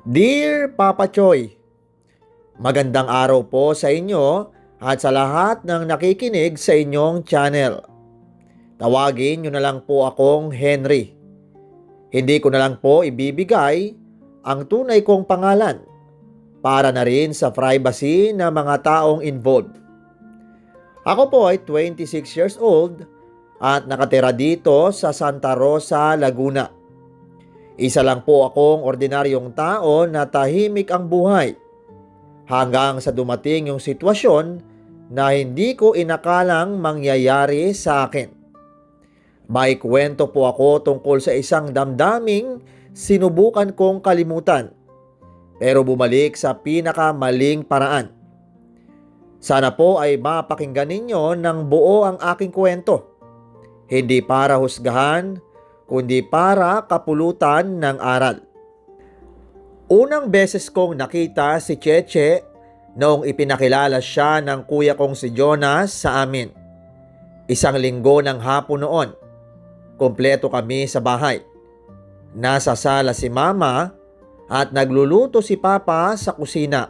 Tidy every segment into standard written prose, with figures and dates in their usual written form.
Dear Papa Choy, magandang araw po sa inyo at sa lahat ng nakikinig sa inyong channel. Tawagin nyo na lang po akong Henry. Hindi ko na lang po ibibigay ang tunay kong pangalan para na rin sa privacy ng mga taong involved. Ako po ay 26 years old at nakatira dito sa Santa Rosa, Laguna. Isa lang po akong ordinaryong tao na tahimik ang buhay hanggang sa dumating yung sitwasyon na hindi ko inakalang mangyayari sa akin. May kwento po ako tungkol sa isang damdaming sinubukan kong kalimutan pero bumalik sa pinakamaling paraan. Sana po ay mapakinggan ninyo ng buo ang aking kwento. Hindi para husgahan, kundi para kapulutan ng aral. Unang beses kong nakita si Cheche noong ipinakilala siya ng kuya kong si Jonas sa amin. Isang linggo ng hapon noon. Kompleto kami sa bahay. Nasa sala si Mama at nagluluto si Papa sa kusina.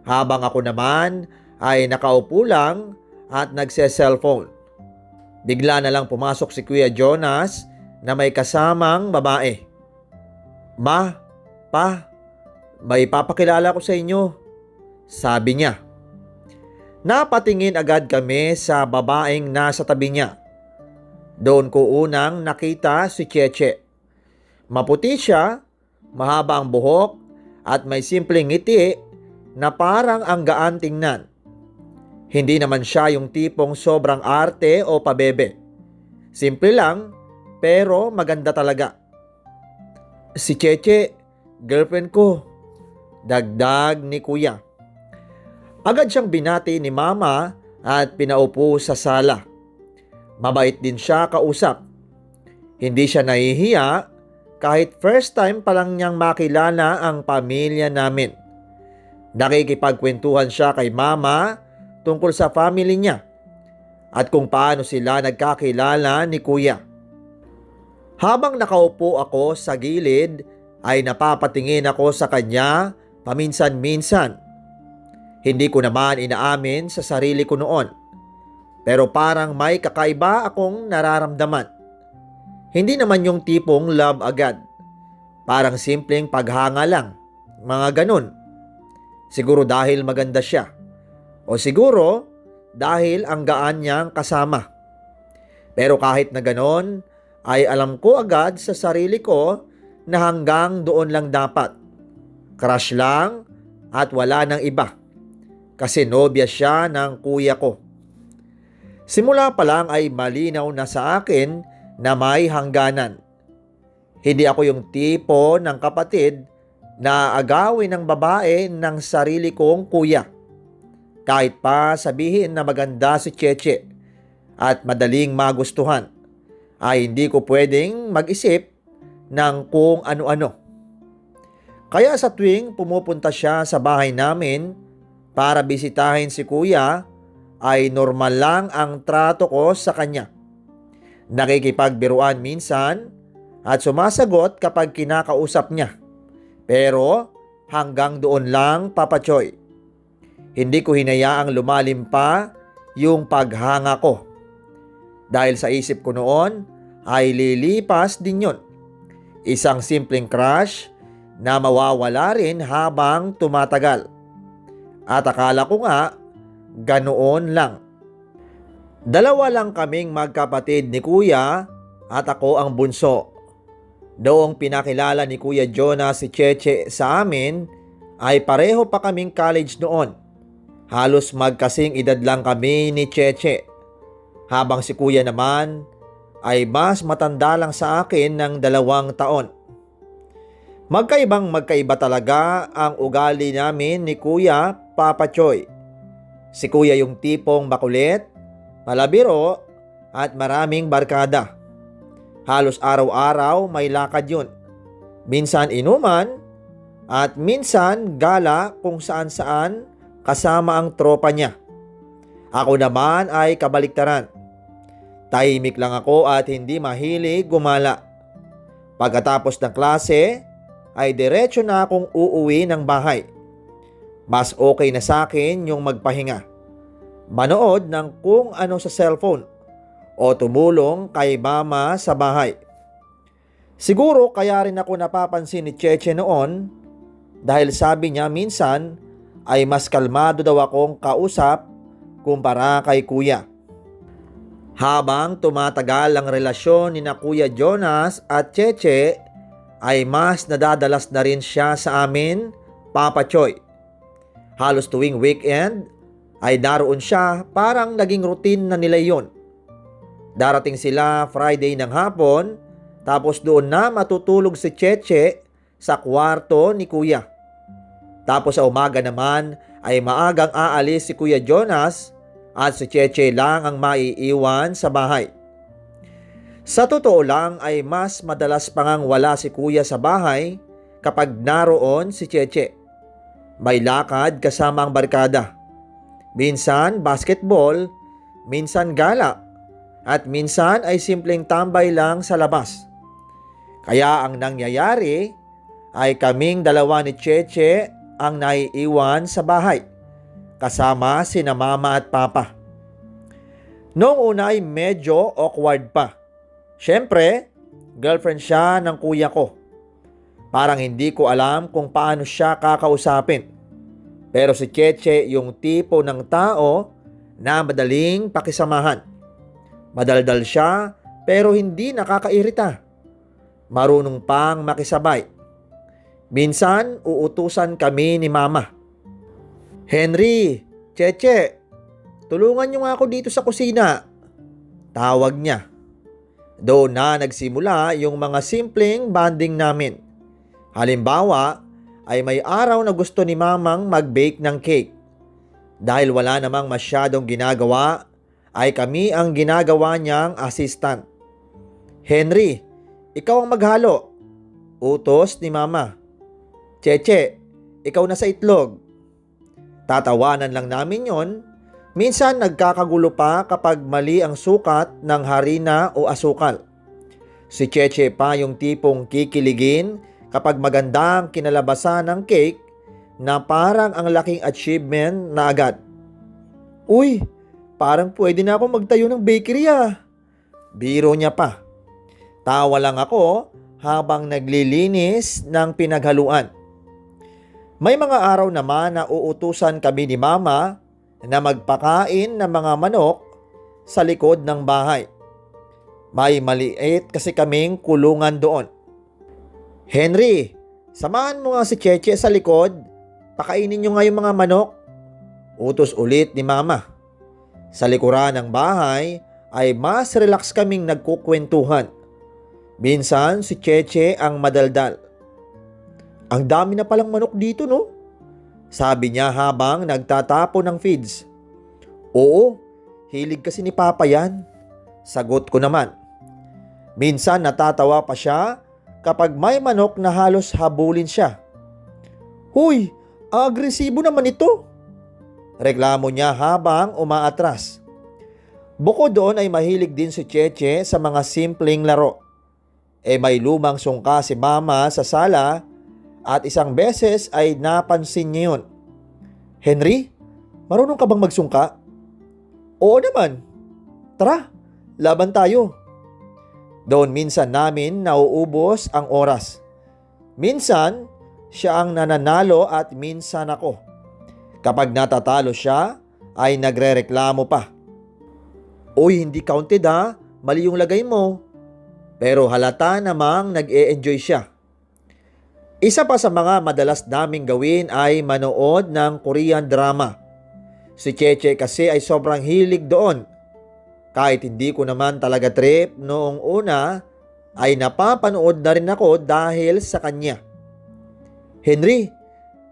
Habang ako naman ay nakaupo lang at nagse-cellphone. Bigla na lang pumasok si Kuya Jonas na may kasamang babae. "Ma, Pa, may papakilala ko sa inyo," sabi niya. Napatingin agad kami sa babaeng nasa tabi niya. Doon ko unang nakita si Cheche. Maputi siya, mahaba ang buhok at may simpleng ngiti na parang ang gaan tingnan. Hindi naman siya yung tipong sobrang arte o pabebe. Simple lang, pero maganda talaga. "Si Cheche, girlfriend ko," dagdag ni Kuya. Agad siyang binati ni Mama at pinaupo sa sala. Mabait din siya kausap. Hindi siya nahihiya kahit first time pa lang niyang makilala ang pamilya namin. Nakikipagkwentuhan siya kay Mama tungkol sa family niya at kung paano sila nagkakilala ni Kuya. Habang nakaupo ako sa gilid ay napapatingin ako sa kanya paminsan-minsan. Hindi ko naman inaamin sa sarili ko noon, pero parang may kakaiba akong nararamdaman. Hindi naman yung tipong love agad, parang simpleng paghanga lang, mga ganun. Siguro dahil maganda siya. O siguro dahil ang gaan niyang kasama. Pero kahit na ganon, ay alam ko agad sa sarili ko na hanggang doon lang dapat. Crush lang at wala nang iba. Kasi nobya siya ng kuya ko. Simula pa lang ay malinaw na sa akin na may hangganan. Hindi ako yung tipo ng kapatid na agawin ng babae ng sarili kong kuya. Kahit pa sabihin na maganda si Cheche at madaling magustuhan, ay hindi ko pwedeng mag-isip ng kung ano-ano. Kaya sa tuwing pumupunta siya sa bahay namin para bisitahin si Kuya, ay normal lang ang trato ko sa kanya. Nakikipagbiruan minsan at sumasagot kapag kinakausap niya. Pero hanggang doon lang, Papa Choy. Hindi ko hinayaang lumalim pa yung paghanga ko. Dahil sa isip ko noon ay lilipas din yun. Isang simpleng crush na mawawala rin habang tumatagal. At akala ko nga ganoon lang. Dalawa lang kaming magkapatid ni Kuya at ako ang bunso. Noong pinakilala ni Kuya Jonas si Cheche sa amin ay pareho pa kaming college noon. Halos magkasing edad lang kami ni Cheche. Habang si Kuya naman ay mas matanda lang sa akin ng 2 taon. Magkaiba talaga ang ugali namin ni Kuya, Papa Choy. Si Kuya yung tipong makulit, malabiro at maraming barkada. Halos araw-araw may lakad yun. Minsan inuman at minsan gala kung saan-saan kasama ang tropa niya. Ako naman ay kabaliktaran. Tahimik lang ako at hindi mahilig gumala. Pagkatapos ng klase ay diretso na akong uuwi ng bahay. Mas okay na sa akin yung magpahinga, manood ng kung ano sa cellphone o tumulong kay mama sa bahay. Siguro kaya rin ako napapansin ni Cheche noon dahil sabi niya minsan ay mas kalmado daw akong kausap kumpara kay kuya. Habang tumatagal ang relasyon ni na Kuya Jonas at Cheche ay mas nadadalas na rin siya sa amin, Papa Choy. Halos tuwing weekend ay daroon siya, parang naging routine na nila yon. Darating sila Friday ng hapon, tapos doon na matutulog si Cheche sa kwarto ni Kuya. Tapos sa umaga naman ay maagang aalis si Kuya Jonas at si Cheche lang ang maiiwan sa bahay. Sa totoo lang ay mas madalas pang wala si Kuya sa bahay kapag naroon si Cheche. May lakad kasama ang barkada. Minsan basketball, minsan gala, at minsan ay simpleng tambay lang sa labas. Kaya ang nangyayari ay kaming dalawa ni Cheche ang naiiwan sa bahay, kasama sina mama at papa. Noong una ay medyo awkward pa. Siyempre, girlfriend siya ng kuya ko. Parang hindi ko alam kung paano siya kakausapin. Pero si Cheche yung tipo ng tao na madaling pakisamahan. Madaldal siya pero hindi nakakairita. Marunong pang makisabay. Minsan uutusan kami ni mama. "Henry, Cheche, tulungan niyo nga ako dito sa kusina." Tawag niya. Doon na nagsimula yung mga simpleng bonding namin. Halimbawa, ay may araw na gusto ni mamang mag-bake ng cake. Dahil wala namang masyadong ginagawa, ay kami ang ginagawa niyang assistant. "Henry, ikaw ang maghalo." Utos ni mama. "Cheche, ikaw na sa itlog." Tatawanan lang namin yon. Minsan nagkakagulo pa kapag mali ang sukat ng harina o asukal. Si Cheche pa yung tipong kikiligin kapag maganda ang kinalabasan ng cake na parang ang laking achievement na agad. "Uy, parang pwede na ako magtayo ng bakery ah." Biro niya pa. Tawa lang ako habang naglilinis ng pinaghaluan. May mga araw naman na uutusan kami ni mama na magpakain ng mga manok sa likod ng bahay. May maliit kasi kaming kulungan doon. "Henry, samahan mo nga si Cheche sa likod. Pakainin niyo nga yung mga manok." Utos ulit ni mama. Sa likuran ng bahay ay mas relax kaming nagkukwentuhan. Minsan si Cheche ang madaldal. "Ang dami na palang manok dito, no?" Sabi niya habang nagtatapo ng feeds. "Oo, hilig kasi ni Papa yan." Sagot ko naman. Minsan natatawa pa siya kapag may manok na halos habulin siya. "Huy, agresibo naman ito." Reklamo niya habang umaatras. Bukod doon ay mahilig din si Cheche sa mga simpleng laro. May lumang sungka si mama sa sala at isang beses ay napansin niya yun. "Henry, marunong ka bang magsungka?" "Oo naman. Tara, laban tayo." Doon minsan namin nauubos ang oras. Minsan, siya ang nananalo at minsan ako. Kapag natatalo siya, ay nagrereklamo pa. "Uy, hindi counted ha. Mali yung lagay mo." Pero halata namang nag-e-enjoy siya. Isa pa sa mga madalas naming gawin ay manood ng Korean drama. Si Cheche kasi ay sobrang hilig doon. Kahit hindi ko naman talaga trip noong una, ay napapanood na rin ako dahil sa kanya. "Henry,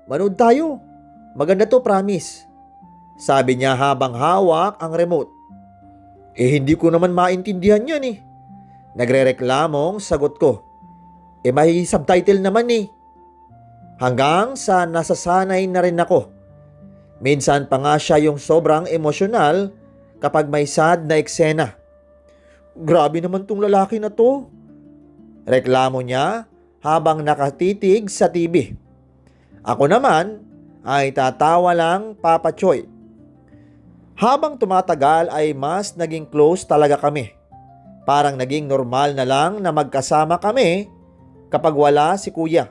manood tayo. Maganda to, promise." Sabi niya habang hawak ang remote. Hindi ko naman maintindihan yan eh. Nagrereklamong sagot ko. May subtitle naman eh. Hanggang sa nasasanay na rin ako. Minsan pa nga siya yung sobrang emosyonal kapag may sad na eksena. "Grabe naman tong lalaki na to." Reklamo niya habang nakatitig sa TV. Ako naman ay tatawa lang, Papa Choy. Habang tumatagal ay mas naging close talaga kami. Parang naging normal na lang na magkasama kami kapag wala si Kuya.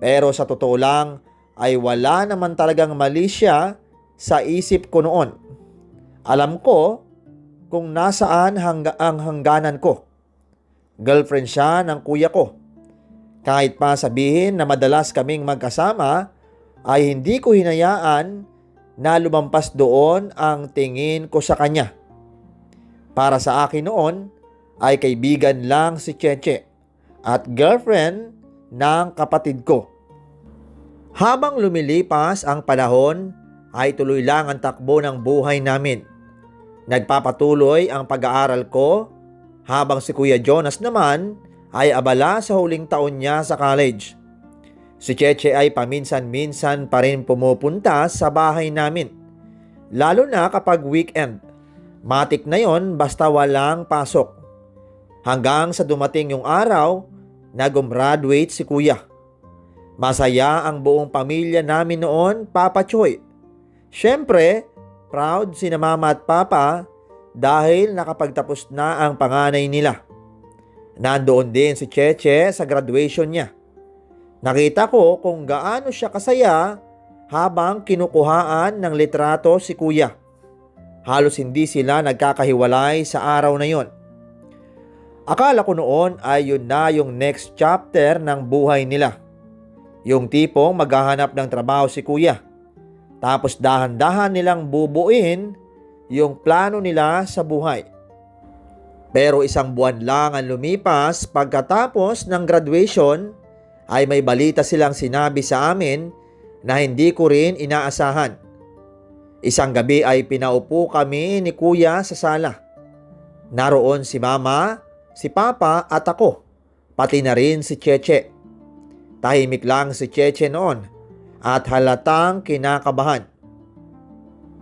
Pero sa totoo lang ay wala naman talagang mali siya sa isip ko noon. Alam ko kung nasaan ang hangganan ko. Girlfriend siya ng kuya ko. Kahit pa sabihin na madalas kaming magkasama, ay hindi ko hinayaan na lumampas doon ang tingin ko sa kanya. Para sa akin noon ay kaibigan lang si Cheche at girlfriend ng kapatid ko. Habang lumilipas ang panahon ay tuloy lang ang takbo ng buhay namin. Nagpapatuloy ang pag-aaral ko habang si Kuya Jonas naman ay abala sa huling taon niya sa college. Si Cheche ay paminsan-minsan pa rin pumupunta sa bahay namin, lalo na kapag weekend. Matik na yon basta walang pasok. Hanggang sa dumating yung araw na gumraduate si Kuya. Masaya ang buong pamilya namin noon, Papa Choy. Siyempre, proud sina Mama at Papa dahil nakapagtapos na ang panganay nila. Nandoon din si Cheche sa graduation niya. Nakita ko kung gaano siya kasaya habang kinukuhaan ng litrato si Kuya. Halos hindi sila nagkakahiwalay sa araw na yon. Akala ko noon ay yun na yung next chapter ng buhay nila. Yung tipong maghahanap ng trabaho si Kuya. Tapos dahan-dahan nilang bubuin yung plano nila sa buhay. Pero isang buwan lang ang lumipas pagkatapos ng graduation ay may balita silang sinabi sa amin na hindi ko rin inaasahan. Isang gabi ay pinaupo kami ni Kuya sa sala. Naroon si Mama, si Papa at ako, pati na rin si Cheche. Tahimik lang si Cheche noon at halatang kinakabahan.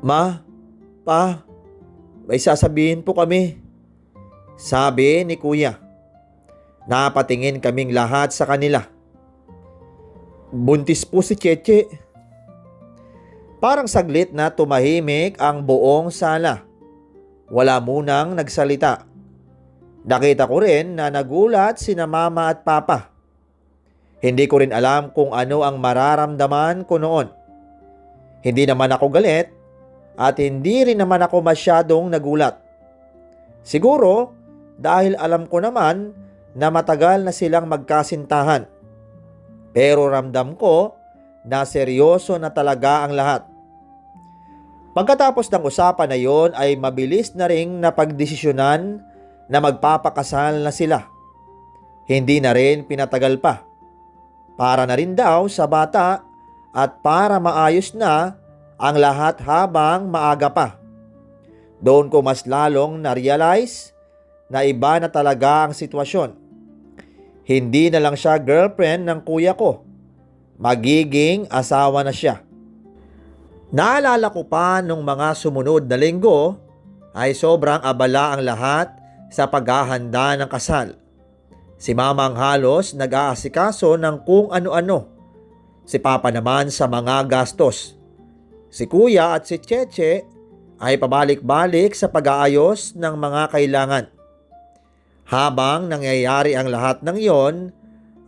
Ma, Pa, may sasabihin po kami, sabi ni Kuya. Napatingin kaming lahat sa kanila. Buntis po si Cheche. Parang saglit na tumahimik ang buong sala. Wala munang nagsalita. Nakita ko rin na nagulat sina Mama at Papa. Hindi ko rin alam kung ano ang mararamdaman ko noon. Hindi naman ako galit at hindi rin naman ako masyadong nagulat. Siguro dahil alam ko naman na matagal na silang magkasintahan. Pero ramdam ko na seryoso na talaga ang lahat. Pagkatapos ng usapan na yon ay mabilis na ring napagdesisyonan na magpapakasal na sila. Hindi na rin pinatagal pa. Para na rin daw sa bata at para maayos na ang lahat habang maaga pa. Doon ko mas lalong na-realize na iba na talaga ang sitwasyon. Hindi na lang siya girlfriend ng kuya ko. Magiging asawa na siya. Naalala ko pa nung mga sumunod na linggo ay sobrang abala ang lahat sa paghahanda ng kasal. Si Mama ang halos nag-aasikaso ng kung ano-ano. Si Papa naman sa mga gastos. Si Kuya at si Cheche ay pabalik-balik sa pag-aayos ng mga kailangan. Habang nangyayari ang lahat ng iyon,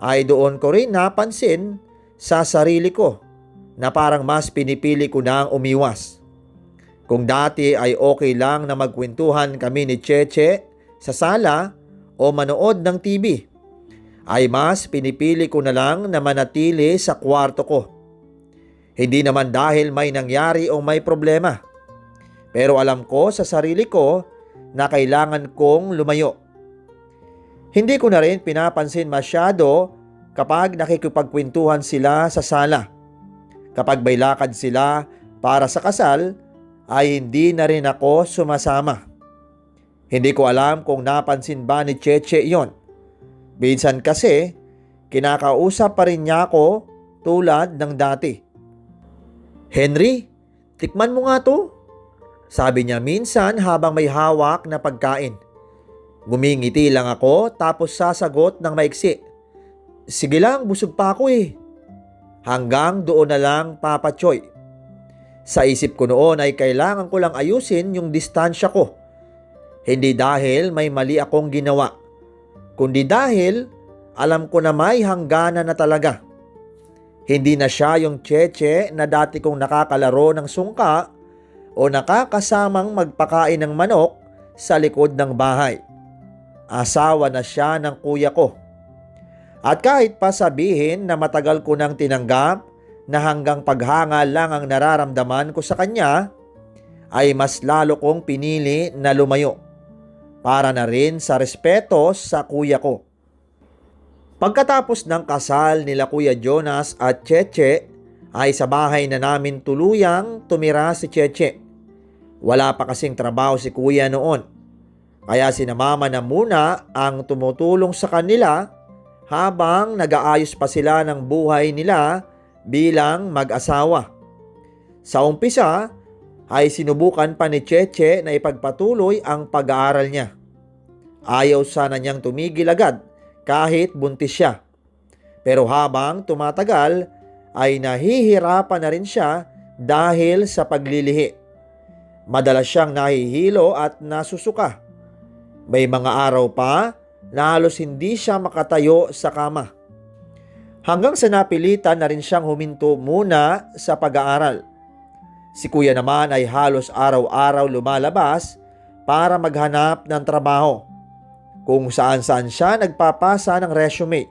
ay doon ko rin napansin sa sarili ko na parang mas pinipili ko nang umiwas. Kung dati ay okay lang na magkwentuhan kami ni Cheche sa sala o manood ng TV, ay mas pinipili ko na lang na manatili sa kwarto ko. Hindi naman dahil may nangyari o may problema. Pero alam ko sa sarili ko na kailangan kong lumayo. Hindi ko na rin pinapansin masyado kapag nakikipagkwentuhan sila sa sala. Kapag may lakad sila para sa kasal, ay hindi na rin ako sumasama. Hindi ko alam kung napansin ba ni Cheche yon. Minsan kasi, kinakausap pa rin niya ako tulad ng dati. Henry, tikman mo nga to. Sabi niya minsan habang may hawak na pagkain. Ngumingiti lang ako tapos sasagot ng maiksi. Sige lang, busog pa ako eh. Hanggang doon na lang, Papa Choy. Sa isip ko noon ay kailangan ko lang ayusin yung distansya ko. Hindi dahil may mali akong ginawa, kundi dahil alam ko na may hangganan na talaga. Hindi na siya yung Cheche na dati kong nakakalaro ng sungka o nakakasamang magpakain ng manok sa likod ng bahay. Asawa na siya ng kuya ko. At kahit pa sabihin na matagal ko nang tinanggap na hanggang paghanga lang ang nararamdaman ko sa kanya, ay mas lalo kong pinili na lumayo para na rin sa respeto sa kuya ko. Pagkatapos ng kasal nila Kuya Jonas at Cheche, ay sa bahay na namin tuluyang tumira si Cheche. Wala pa kasing trabaho si kuya noon, kaya sinamama na muna ang tumutulong sa kanila habang nag-aayos pa sila ng buhay nila bilang mag-asawa. Sa umpisa ay sinubukan pa ni Cheche na ipagpatuloy ang pag-aaral niya. Ayaw sana niyang tumigil agad kahit buntis siya. Pero habang tumatagal ay nahihirapan na rin siya dahil sa paglilihi. Madalas siyang nahihilo at nasusuka. May mga araw pa na halos hindi siya makatayo sa kama. Hanggang sa napilitan na rin siyang huminto muna sa pag-aaral. Si kuya naman ay halos araw-araw lumalabas para maghanap ng trabaho, kung saan-saan siya nagpapasa ng resume.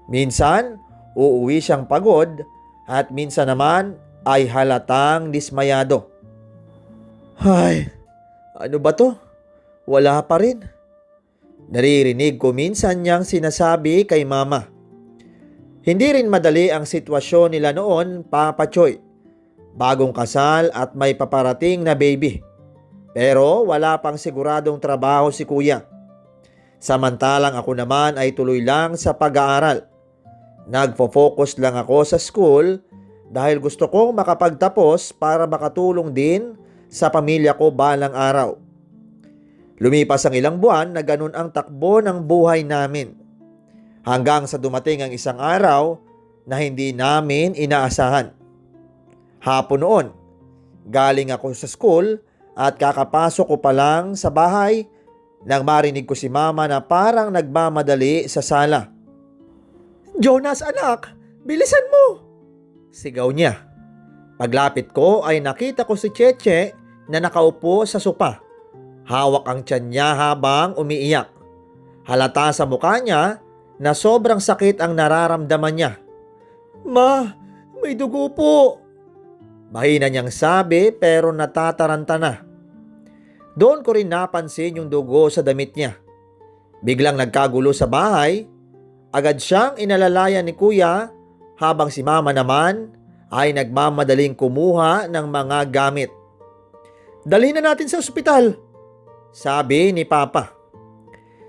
Minsan, uuwi siyang pagod at minsan naman ay halatang dismayado. Ay, ano ba to? Wala pa rin. Naririnig ko minsan niyang sinasabi kay mama. Hindi rin madali ang sitwasyon nila noon, Papa Choy. Bagong kasal at may paparating na baby. Pero wala pang siguradong trabaho si kuya. Samantalang ako naman ay tuloy lang sa pag-aaral. Nagfo-focus lang ako sa school dahil gusto kong makapagtapos para makatulong din sa pamilya ko balang araw. Lumipas ang ilang buwan na ganun ang takbo ng buhay namin. Hanggang sa dumating ang isang araw na hindi namin inaasahan. Hapon noon, galing ako sa school at kakapasok ko pa lang sa bahay nang marinig ko si mama na parang nagmamadali sa sala. Jonas anak, bilisan mo! Sigaw niya. Paglapit ko ay nakita ko si Cheche na nakaupo sa sopa. Hawak ang tiyan niya habang umiiyak. Halata sa mukha niya na sobrang sakit ang nararamdaman niya. Ma, may dugo po! Mahina niyang sabi pero natataranta na. Doon ko rin napansin yung dugo sa damit niya. Biglang nagkagulo sa bahay. Agad siyang inalalayan ni kuya habang si mama naman ay nagmamadaling kumuha ng mga gamit. Dalhin na natin sa ospital, sabi ni Papa.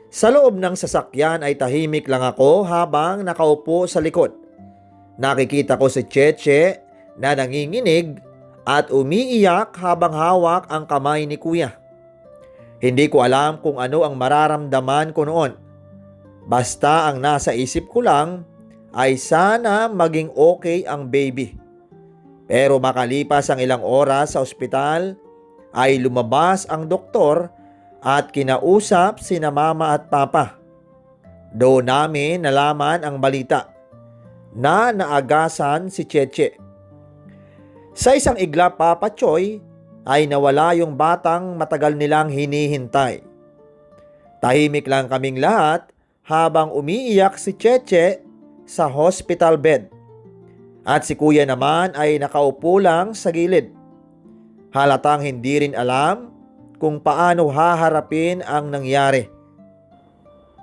Sa loob ng sasakyan ay tahimik lang ako habang nakaupo sa likod. Nakikita ko si Cheche na nanginginig at umiiyak habang hawak ang kamay ni kuya. Hindi ko alam kung ano ang mararamdaman ko noon. Basta ang nasa isip ko lang ay sana maging okay ang baby. Pero makalipas ang ilang oras sa ospital ay lumabas ang doktor at kinausap sina mama at papa. Doon namin nalaman ang balita na naagasan si Cheche. Sa isang iglap, Papa Choy, ay nawala yung batang matagal nilang hinihintay. Tahimik lang kaming lahat habang umiiyak si Cheche sa hospital bed. At si kuya naman ay nakaupo lang sa gilid. Halatang hindi rin alam kung paano haharapin ang nangyari.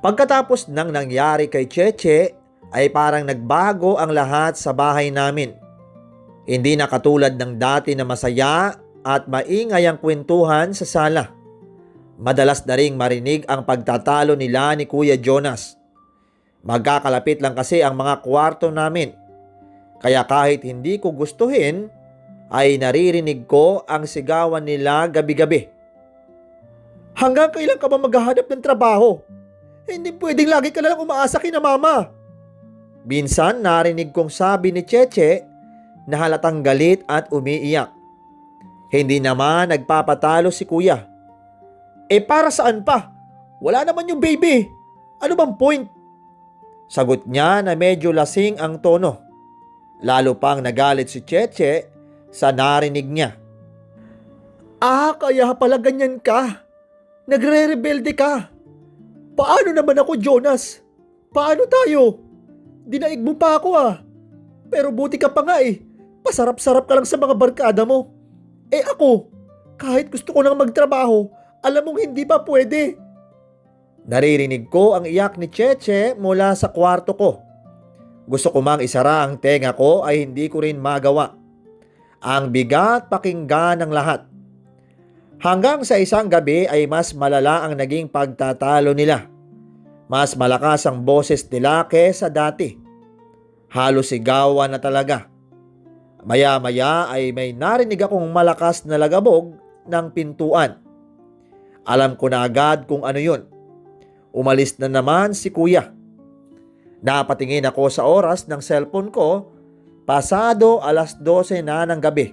Pagkatapos ng nangyari kay Cheche ay parang nagbago ang lahat sa bahay namin. Hindi na katulad ng dati na masaya at maingay ang kwentuhan sa sala. Madalas na ring marinig ang pagtatalo nila ni Kuya Jonas. Magkakalapit lang kasi ang mga kwarto namin. Kaya kahit hindi ko gustuhin, ay naririnig ko ang sigawan nila gabi-gabi. Hanggang kailan ka ba maghahanap ng trabaho? Hindi pwedeng lagi ka lang umaasa kina mama. Minsan narinig kong sabi ni Cheche na halatang galit at umiiyak. Hindi naman nagpapatalo si kuya. Para saan pa? Wala naman yung baby. Ano bang point? Sagot niya na medyo lasing ang tono. Lalo pang nagalit si Cheche sa narinig niya. Kaya pala ganyan ka. Nagre-rebelde ka. Paano naman ako, Jonas? Paano tayo? Dinaig mo pa ako Pero buti ka pa nga Pasarap-sarap ka lang sa mga barkada mo. Ako, kahit gusto ko nang magtrabaho, alam mong hindi pa pwede. Naririnig ko ang iyak ni Cheche mula sa kwarto ko. Gusto ko mang isara ang tenga ko ay hindi ko rin magawa. Ang bigat pakinggan ng lahat. Hanggang sa isang gabi ay mas malala ang naging pagtatalo nila. Mas malakas ang boses nila kesa dati. Halos sigawan na talaga. Maya-maya ay may narinig akong malakas na lagabog ng pintuan. Alam ko na agad kung ano yun. Umalis na naman si kuya. Napatingin ako sa oras ng cellphone ko, pasado 12:00 na ng gabi.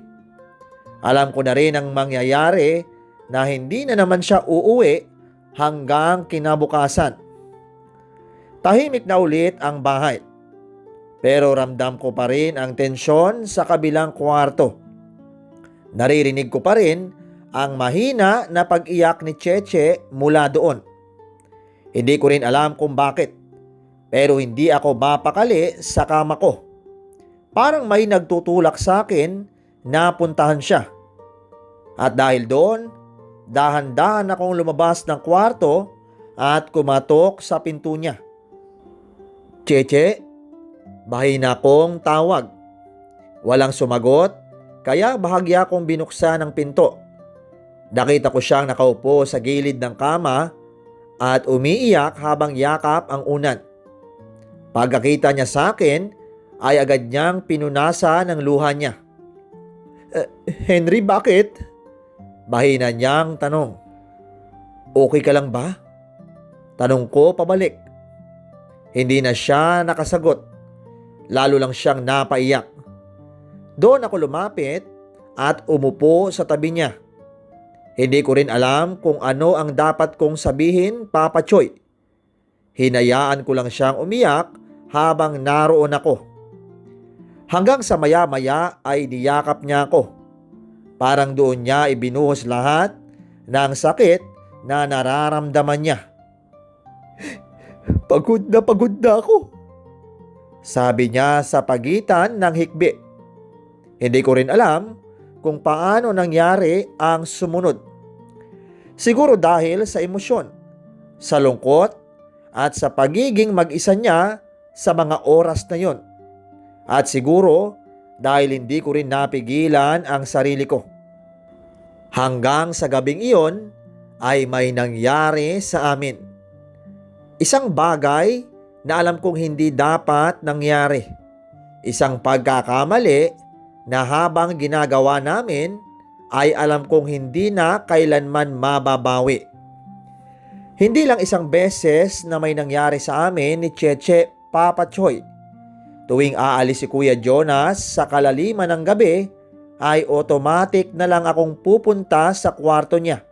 Alam ko na rin ang mangyayari na hindi na naman siya uuwi hanggang kinabukasan. Tahimik na ulit ang bahay. Pero ramdam ko pa rin ang tensyon sa kabilang kwarto. Naririnig ko pa rin ang mahina na pag-iyak ni Cheche mula doon. Hindi ko rin alam kung bakit. Pero hindi ako mapakali sa kama ko. Parang may nagtutulak sa akin na puntahan siya. At dahil doon, dahan-dahan akong lumabas ng kwarto at kumatok sa pinto niya. Cheche, mahina kong tawag. Walang sumagot, kaya bahagya kong binuksan ang pinto. Nakita ko siyang nakaupo sa gilid ng kama at umiiyak habang yakap ang unan. Pagkakita niya sa akin, ay agad niyang pinunasa ng luha niya. Henry, bakit? Mahina niyang tanong. Okay ka lang ba? Tanong ko pabalik. Hindi na siya nakasagot. Lalo lang siyang napaiyak. Doon ako lumapit at umupo sa tabi niya. Hindi ko rin alam kung ano ang dapat kong sabihin, Papa Choy. Hinayaan ko lang siyang umiyak habang naroon ako. Hanggang sa maya-maya ay niyakap niya ako. Parang doon niya ibinuhos lahat ng sakit na nararamdaman niya. Pagod na ako, sabi niya sa pagitan ng hikbi. Hindi ko rin alam kung paano nangyari ang sumunod. Siguro dahil sa emosyon, sa lungkot, at sa pagiging mag-isa niya sa mga oras na yon. At siguro dahil hindi ko rin napigilan ang sarili ko. Hanggang sa gabing iyon ay may nangyari sa amin. Isang bagay na alam kong hindi dapat nangyari. Isang pagkakamali na habang ginagawa namin ay alam kong hindi na kailanman mababawi. Hindi lang isang beses na may nangyari sa amin ni Cheche, Papa Choy. Tuwing aalis si Kuya Jonas sa kalaliman ng gabi, ay automatic na lang akong pupunta sa kwarto niya.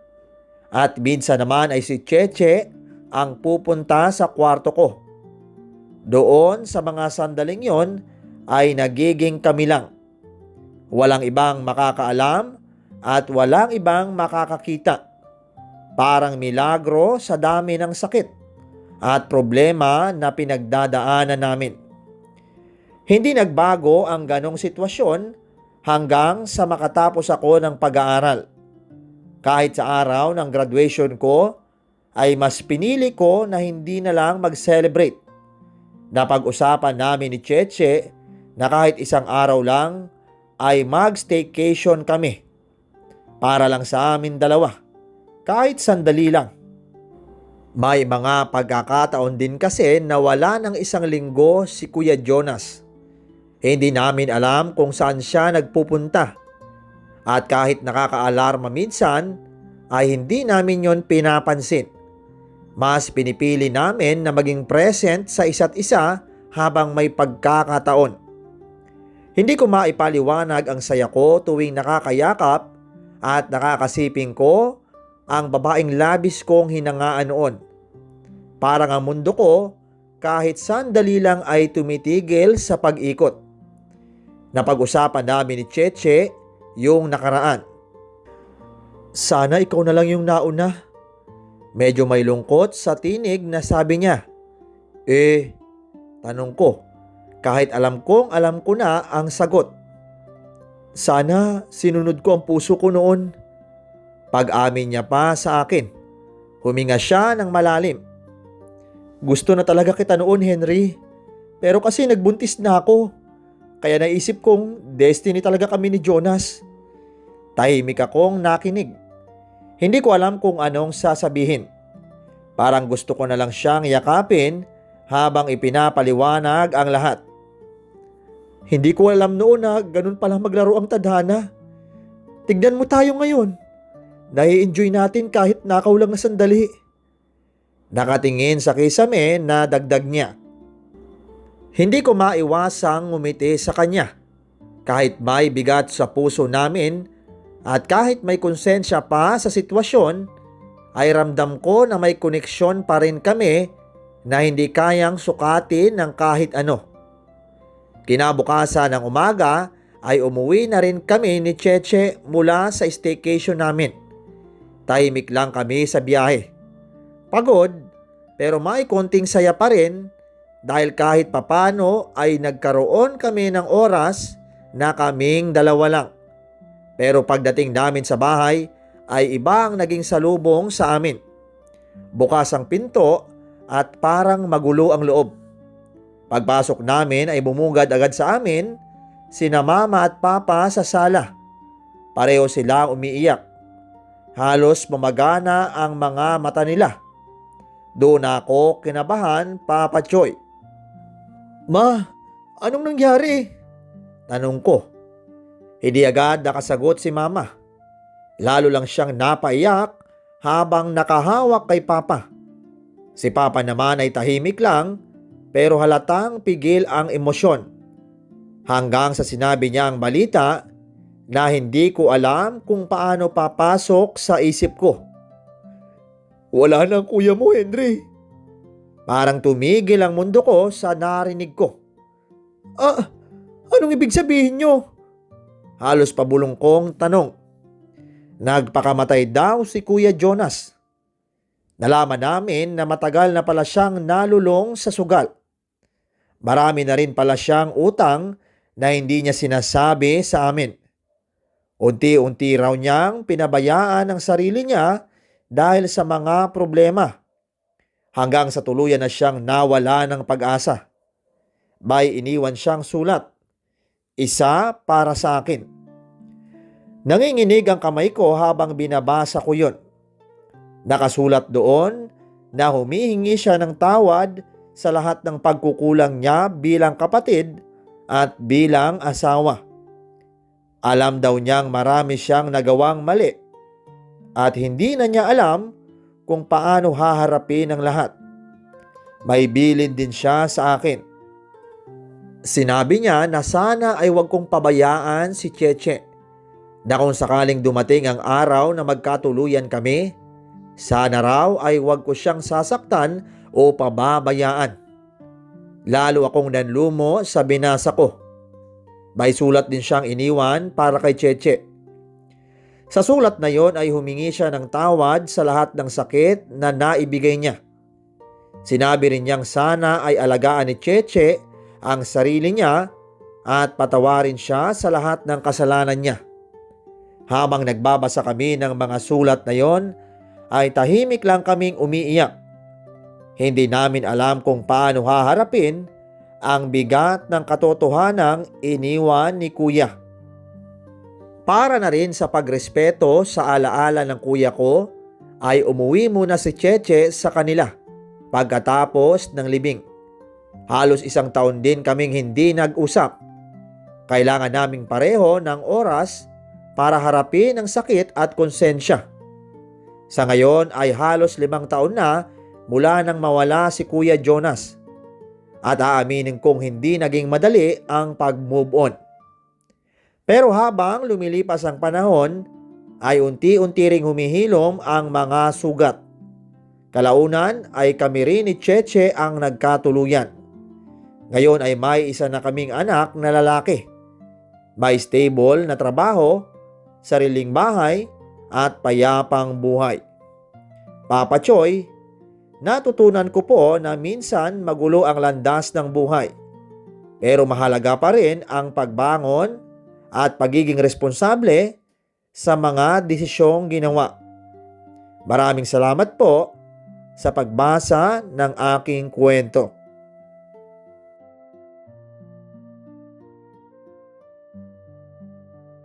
At minsan naman ay si Cheche ang pupunta sa kwarto ko. Doon sa mga sandaling yon ay nagiging kami lang. Walang ibang makakaalam at walang ibang makakakita. Parang milagro sa dami ng sakit at problema na pinagdadaanan namin. Hindi nagbago ang ganong sitwasyon hanggang sa makatapos ako ng pag-aaral. Kahit sa araw ng graduation ko, ay mas pinili ko na hindi na lang mag-celebrate. Napag-usapan namin ni Cheche na kahit isang araw lang ay mag-staycation kami. Para lang sa amin dalawa, kahit sandali lang. May mga pagkakataon din kasi na wala ng isang linggo si Kuya Jonas. Hindi namin alam kung saan siya nagpupunta. At kahit nakakaalarma minsan, ay hindi namin yon pinapansin. Mas pinipili namin na maging present sa isa't isa habang may pagkakataon. Hindi ko maipaliwanag ang saya ko tuwing nakakayakap at nakakasiping ko ang babaeng labis kong hinangaan noon. Parang ang mundo ko kahit sandali lang ay tumitigil sa pag-ikot. Napag-usapan namin ni Cheche yung nakaraan. Sana ikaw na lang yung nauna. Medyo may lungkot sa tinig na sabi niya. Tanong ko, kahit alam ko na ang sagot. Sana sinunod ko ang puso ko noon. Pag-amin niya pa sa akin, huminga siya ng malalim. Gusto na talaga kita noon, Henry. Pero kasi nagbuntis na ako. Kaya naisip kong destiny talaga kami ni Jonas. Tahimik akong nakinig. Hindi ko alam kung anong sasabihin. Parang gusto ko na lang siyang yakapin habang ipinapaliwanag ang lahat. Hindi ko alam noon na ganun palang maglaro ang tadhana. Tignan mo tayo ngayon. Nai-enjoy natin kahit nakaw lang na sandali. Nakatingin sa kisame na dagdag niya. Hindi ko maiwasang ngumiti sa kanya. Kahit may bigat sa puso namin at kahit may konsensya pa sa sitwasyon, ay ramdam ko na may koneksyon pa rin kami na hindi kayang sukatin ng kahit ano. Kinabukasan ng umaga ay umuwi na rin kami ni Cheche mula sa staycation namin. Tahimik lang kami sa biyahe. Pagod pero may konting saya pa rin dahil kahit papano ay nagkaroon kami ng oras na kaming dalawa lang. Pero pagdating namin sa bahay ay iba ang naging salubong sa amin. Bukas ang pinto at parang magulo ang loob. Pagpasok namin ay bumungad agad sa amin sina mama at papa sa sala. Pareho sila umiiyak. Halos mamagana ang mga mata nila. Doon ako kinabahan, Papa Choy. Ma, anong nangyari? Tanong ko. Hindi agad nakasagot si mama. Lalo lang siyang napaiyak habang nakahawak kay papa. Si papa naman ay tahimik lang pero halatang pigil ang emosyon. Hanggang sa sinabi niya ang balita na hindi ko alam kung paano papasok sa isip ko. Wala na ang kuya mo, Henry. Parang tumigil ang mundo ko sa narinig ko. Anong ibig sabihin nyo? Halos pabulong kong tanong. Nagpakamatay daw si Kuya Jonas. Nalaman namin na matagal na pala siyang nalulong sa sugal. Marami na rin pala siyang utang na hindi niya sinasabi sa amin. Unti-unti raw niyang pinabayaan ang sarili niya dahil sa mga problema. Hanggang sa tuluyan na siyang nawala ng pag-asa. May iniwan siyang sulat. Isa para sa akin. Nanginginig ang kamay ko habang binabasa ko yon. Nakasulat doon na humihingi siya ng tawad sa lahat ng pagkukulang niya bilang kapatid at bilang asawa. Alam daw niyang marami siyang nagawang mali at hindi na niya alam kung paano haharapin ang lahat. May bilin din siya sa akin. Sinabi niya na sana ay huwag kong pabayaan si Cheche, na kung sakaling dumating ang araw na magkatuluyan kami, sana raw ay huwag ko siyang sasaktan o pababayaan. Lalo akong nanlumo sa binasa ko. May sulat din siyang iniwan para kay Cheche. Sa sulat na yon ay humingi siya ng tawad sa lahat ng sakit na naibigay niya. Sinabi rin niyang sana ay alagaan ni Cheche ang sarili niya at patawarin siya sa lahat ng kasalanan niya. Habang nagbabasa kami ng mga sulat na yon, ay tahimik lang kaming umiiyak. Hindi namin alam kung paano haharapin ang bigat ng katotohanang iniwan ni Kuya. Para na rin sa pagrespeto sa alaala ng kuya ko, ay umuwi muna si Cheche sa kanila pagkatapos ng libing. Halos 1 taon din kaming hindi nag-usap. Kailangan naming pareho ng oras para harapin ang sakit at konsensya. Sa ngayon ay halos 5 taon na mula nang mawala si Kuya Jonas. At aaminin kong hindi naging madali ang pag-move on. Pero habang lumilipas ang panahon, ay unti-unti ring humihilom ang mga sugat. Kalaunan ay kami rin ni Cheche ang nagkatuluyan. Ngayon ay may isa na kaming anak na lalaki. May stable na trabaho, sariling bahay, at payapang buhay. Papa Choy, natutunan ko po na minsan magulo ang landas ng buhay. Pero mahalaga pa rin ang pagbangon at pagiging responsable sa mga desisyong ginawa. Maraming salamat po sa pagbasa ng aking kwento.